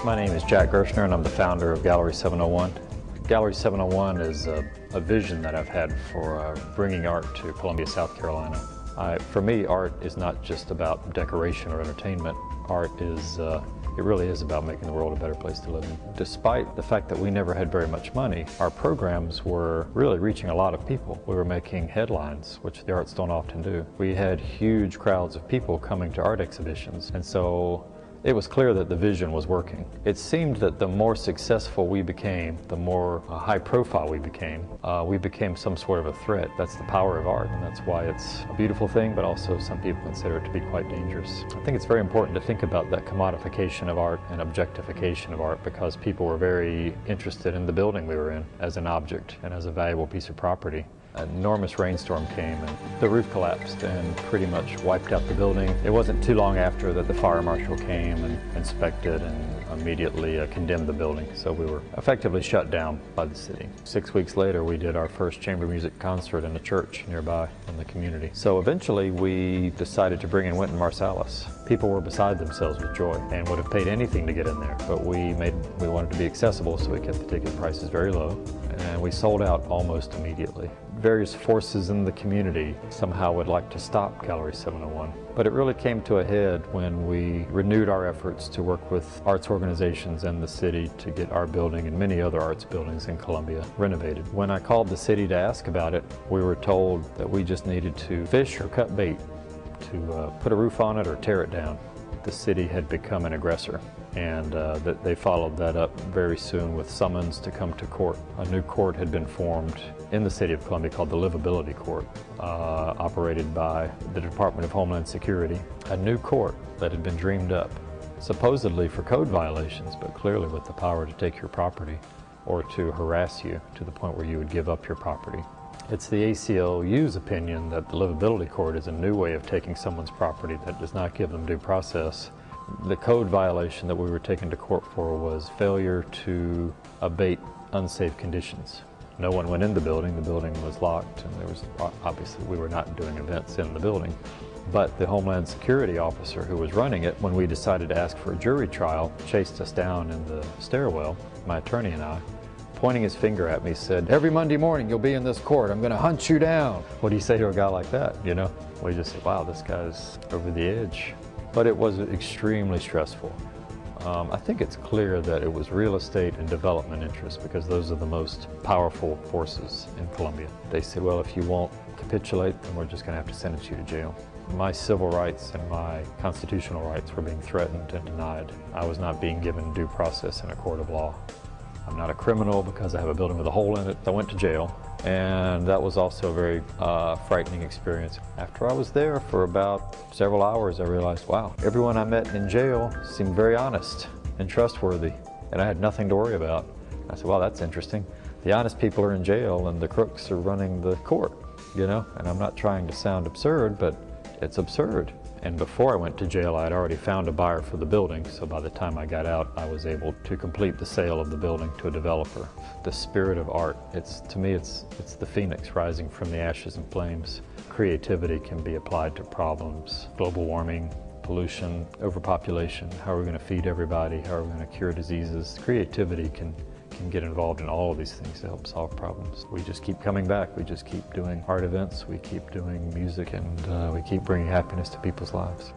My name is Jack Gerstner and I'm the founder of Gallery 701. Gallery 701 is a vision that I've had for bringing art to Columbia, South Carolina. For me, art is not just about decoration or entertainment. Art is, it really is about making the world a better place to live in. Despite the fact that we never had very much money, our programs were really reaching a lot of people. We were making headlines, which the arts don't often do. We had huge crowds of people coming to art exhibitions, and so it was clear that the vision was working. It seemed that the more successful we became, the more high profile we became some sort of a threat. That's the power of art, and that's why it's a beautiful thing, but also some people consider it to be quite dangerous. I think it's very important to think about that commodification of art and objectification of art, because people were very interested in the building we were in as an object and as a valuable piece of property. An enormous rainstorm came and the roof collapsed and pretty much wiped out the building. It wasn't too long after that the fire marshal came and inspected and immediately condemned the building. So we were effectively shut down by the city. 6 weeks later, we did our first chamber music concert in a church nearby in the community. So eventually we decided to bring in Wynton Marsalis. People were beside themselves with joy and would have paid anything to get in there, but we wanted to be accessible, so we kept the ticket prices very low, and we sold out almost immediately. Various forces in the community somehow would like to stop Gallery 701, but it really came to a head when we renewed our efforts to work with arts organizations and the city to get our building and many other arts buildings in Columbia renovated. When I called the city to ask about it, we were told that we just needed to fish or cut bait to put a roof on it or tear it down. The city had become an aggressor, and they followed that up very soon with summons to come to court. A new court had been formed in the city of Columbia called the Livability Court, operated by the Department of Homeland Security. A new court that had been dreamed up, supposedly for code violations, but clearly with the power to take your property or to harass you to the point where you would give up your property. It's the ACLU's opinion that the Livability Court is a new way of taking someone's property that does not give them due process. The code violation that we were taken to court for was failure to abate unsafe conditions. No one went in the building was locked, and there was, obviously we were not doing events in the building. But the Homeland Security officer who was running it, when we decided to ask for a jury trial, chased us down in the stairwell, my attorney and I, pointing his finger at me, said, "Every Monday morning you'll be in this court. I'm going to hunt you down." What do you say to a guy like that, you know? We just said, wow, this guy's over the edge. But it was extremely stressful. I think it's clear that it was real estate and development interests, because those are the most powerful forces in Columbia. They said, well, if you won't capitulate, then we're just going to have to sentence you to jail. My civil rights and my constitutional rights were being threatened and denied. I was not being given due process in a court of law. I'm not a criminal because I have a building with a hole in it. I went to jail, and that was also a very frightening experience. After I was there for about several hours, I realized, wow, everyone I met in jail seemed very honest and trustworthy, and I had nothing to worry about. I said, well, that's interesting. The honest people are in jail and the crooks are running the court, you know? And I'm not trying to sound absurd, but it's absurd. And before I went to jail, I had already found a buyer for the building, so by the time I got out, I was able to complete the sale of the building to a developer. The spirit of art, to me, it's the phoenix rising from the ashes and flames. Creativity can be applied to problems, global warming, pollution, overpopulation, how are we going to feed everybody, how are we going to cure diseases. Creativity can get involved in all of these things to help solve problems. We just keep coming back. We just keep doing art events, we keep doing music, and we keep bringing happiness to people's lives.